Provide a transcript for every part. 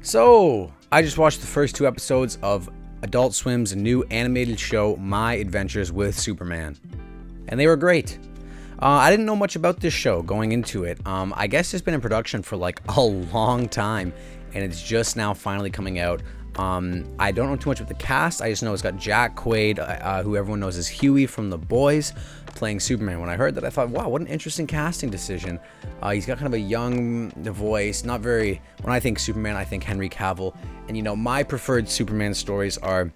So, I just watched the first two episodes of Adult Swim's new animated show, My Adventures with Superman. And they were great. I didn't know much about this show going into it. I guess it's been in production for like a long time, and it's just now finally coming out. I don't know too much about the cast. I just know it's got Jack Quaid, who everyone knows as Huey from The Boys, playing Superman. When I heard that, I thought, wow, what an interesting casting decision. He's got kind of a young voice, not very... When I think Superman, I think Henry Cavill. And, you know, my preferred Superman stories are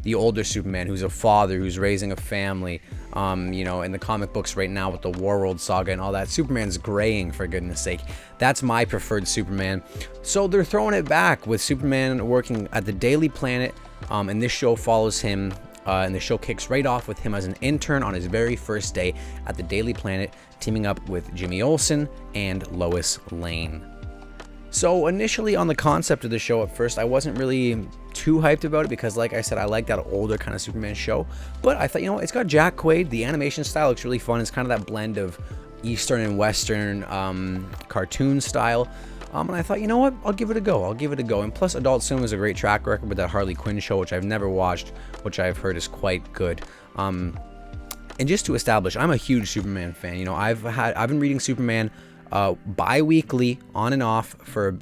the older Superman, who's a father, who's raising a family. You know, in the comic books right now with the Warworld saga and all that, Superman's graying, for goodness sake. That's my preferred Superman. So they're throwing it back with Superman working at the Daily Planet, and this show follows him, and the show kicks right off with him as an intern on his very first day at the Daily Planet, teaming up with Jimmy Olsen and Lois Lane. So initially on the concept of the show at first, I wasn't really too hyped about it because, like I said, I like that older kind of Superman show. But I thought, you know, it's got Jack Quaid. The animation style looks really fun. It's kind of that blend of Eastern and Western cartoon style. And I thought, you know what? I'll give it a go. And plus, Adult Swim has a great track record with that Harley Quinn show, which I've never watched, which I've heard is quite good. And just to establish, I'm a huge Superman fan. You know, I've been reading Superman bi-weekly on and off for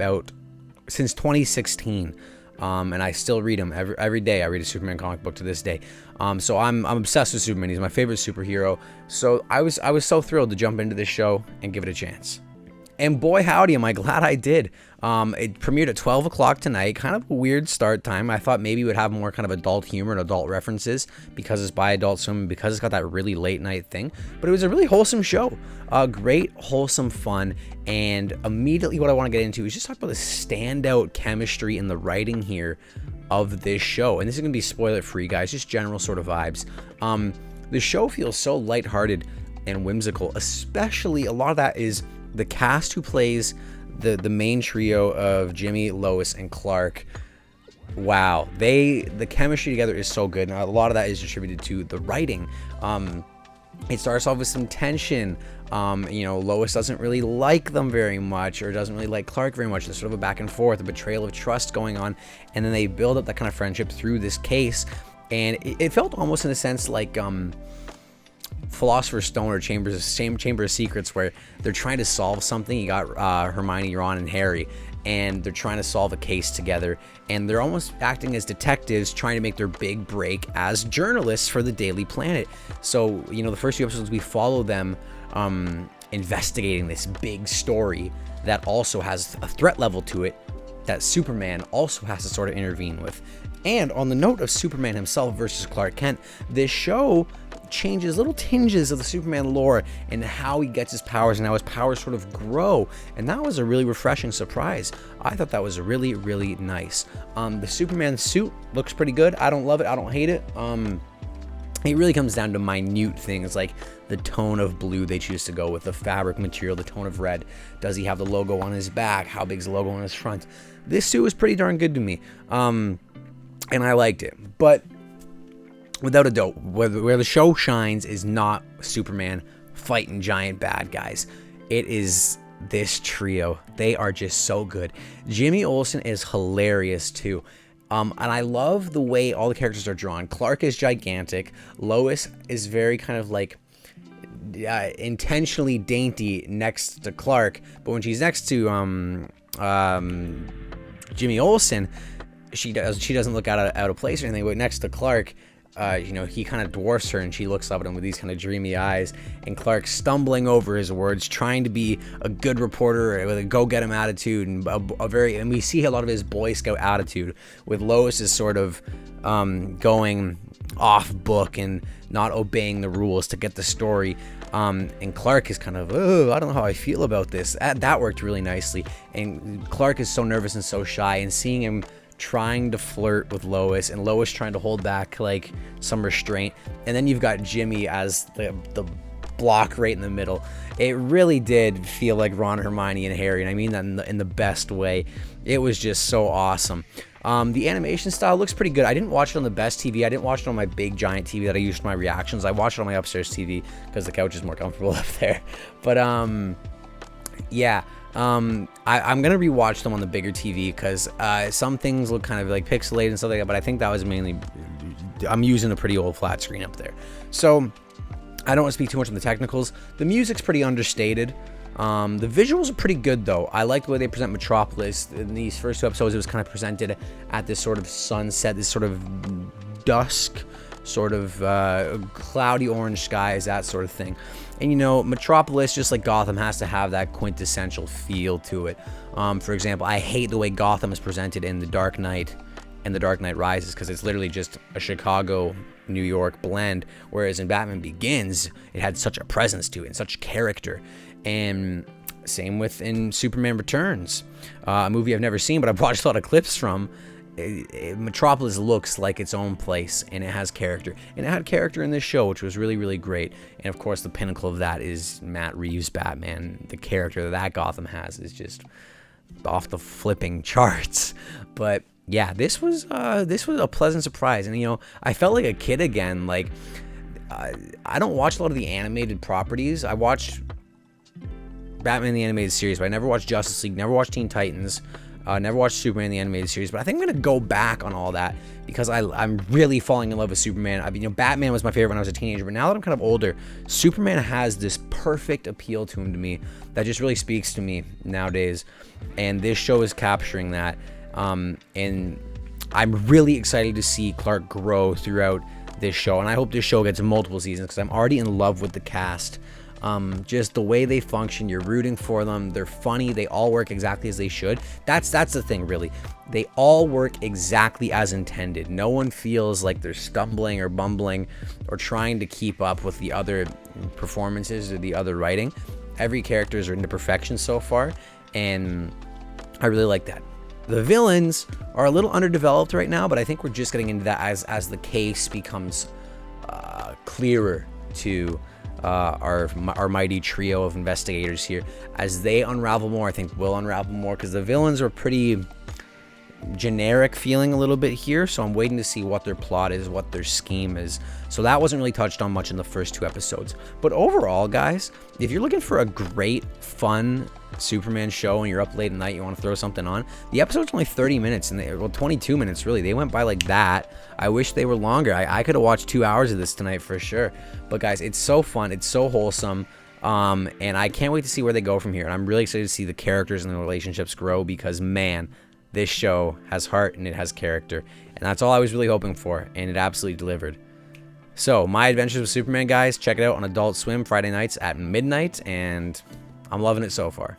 since 2016, and I still read them every day. I read a Superman comic book to this day. So I'm obsessed with Superman. He's my favorite superhero. So I was so thrilled to jump into this show and give it a chance. And boy howdy, am I glad I did. It premiered at 12 o'clock tonight. Kind of a weird start time. I thought maybe it would have more kind of adult humor and adult references because it's by Adult Swim and because it's got that really late night thing. But it was a really wholesome show. Great, wholesome fun. And immediately what I want to get into is just talk about the standout chemistry in the writing here of this show. And this is going to be spoiler free, guys. Just general sort of vibes. The show feels so lighthearted and whimsical. Especially a lot of that is the cast who plays the main trio of Jimmy, Lois, and Clark. Wow, the chemistry together is so good. Now, a lot of that is attributed to the writing. It starts off with some tension. You know, Lois doesn't really like them very much, or doesn't really like Clark very much. There's sort of a back and forth, a betrayal of trust going on, and then they build up that kind of friendship through this case. And it felt almost in a sense like Philosopher's Stone or Chamber of Secrets, where they're trying to solve something. You got Hermione, Ron, and Harry, and they're trying to solve a case together, and they're almost acting as detectives trying to make their big break as journalists for the Daily Planet. So, you know, the first few episodes we follow them investigating this big story that also has a threat level to it that Superman also has to sort of intervene with. And on the note of Superman himself versus Clark Kent, this show changes little tinges of the Superman lore and how he gets his powers and how his powers sort of grow, and that was a really refreshing surprise. I thought that was really, really nice. The Superman suit looks pretty good. I don't love it, I don't hate it. It really comes down to minute things like the tone of blue they choose to go with, the fabric material, the tone of red. Does he have the logo on his back? How big's the logo on his front? This suit was pretty darn good to me, and I liked it. But without a doubt, where the show shines is not Superman fighting giant bad guys. It is this trio. They are just so good. Jimmy Olsen is hilarious too. And I love the way all the characters are drawn. Clark is gigantic. Lois is very kind of like intentionally dainty next to Clark. But when she's next to Jimmy Olsen, she doesn't look out of place or anything. But next to Clark, you know, he kind of dwarfs her, and she looks up at him with these kind of dreamy eyes, and Clark stumbling over his words, trying to be a good reporter with a go-get-him attitude, and and we see a lot of his Boy Scout attitude, with Lois is sort of going off book and not obeying the rules to get the story, and Clark is kind of, oh, I don't know how I feel about this. That worked really nicely, and Clark is so nervous and so shy, and seeing him trying to flirt with Lois, and Lois trying to hold back like some restraint, and then you've got Jimmy as the block right in the middle. It really did feel like Ron, Hermione, and Harry, and I mean that in the best way. It was just so awesome. The animation style looks pretty good. I didn't watch it on the best TV. I didn't watch it on my big giant TV that I used for my reactions. I watched it on my upstairs TV because the couch is more comfortable up there. But yeah, I'm gonna rewatch them on the bigger TV because some things look kind of like pixelated and stuff like that. But I think that was mainly I'm using a pretty old flat screen up there, so I don't want to speak too much on the technicals. The music's pretty understated. The visuals are pretty good though. I like the way they present Metropolis. In these first 2 episodes, it was kind of presented at this sort of sunset, this sort of dusk, sort of cloudy orange skies, that sort of thing. And you know, Metropolis, just like Gotham, has to have that quintessential feel to it. For example, I hate the way Gotham is presented in The Dark Knight and The Dark Knight Rises, because it's literally just a Chicago, New York blend, whereas in Batman Begins, it had such a presence to it and such character. And same with in Superman Returns, a movie I've never seen, but I've watched a lot of clips from. Metropolis looks like its own place, and it has character, and it had character in this show, which was really, really great. And of course, the pinnacle of that is Matt Reeves' Batman. The character that Gotham has is just off the flipping charts. But yeah, this was a pleasant surprise, and you know, I felt like a kid again. Like I don't watch a lot of the animated properties. I watched Batman the Animated Series, but I never watched Justice League, never watched Teen Titans, never watched Superman the Animated Series. But I think I'm gonna go back on all that because I'm really falling in love with Superman. I mean, you know, Batman was my favorite when I was a teenager, but now that I'm kind of older, Superman has this perfect appeal to him to me that just really speaks to me nowadays, and this show is capturing that. And I'm really excited to see Clark grow throughout this show, and I hope this show gets multiple seasons because I'm already in love with the cast. Just the way they function, you're rooting for them, they're funny, they all work exactly as they should. That's the thing, really. They all work exactly as intended. No one feels like they're stumbling or bumbling or trying to keep up with the other performances or the other writing. Every character is written to perfection so far, and I really like that. The villains are a little underdeveloped right now, but I think we're just getting into that as the case becomes clearer to our mighty trio of investigators here. As they unravel more, I think we'll unravel more, because the villains are pretty generic feeling a little bit here, so I'm waiting to see what their plot is, what their scheme is. So that wasn't really touched on much in the first 2 episodes. But overall, guys, if you're looking for a great, fun Superman show and you're up late at night, you want to throw something on, the episode's only 30 minutes, and 22 minutes really. They went by like that. I wish they were longer. I could have watched 2 hours of this tonight for sure. But guys, it's so fun, it's so wholesome, and I can't wait to see where they go from here. And I'm really excited to see the characters and the relationships grow, because man, this show has heart and it has character, and that's all I was really hoping for, and it absolutely delivered. So My Adventures with Superman, guys, check it out on Adult Swim Friday nights at midnight, and I'm loving it so far.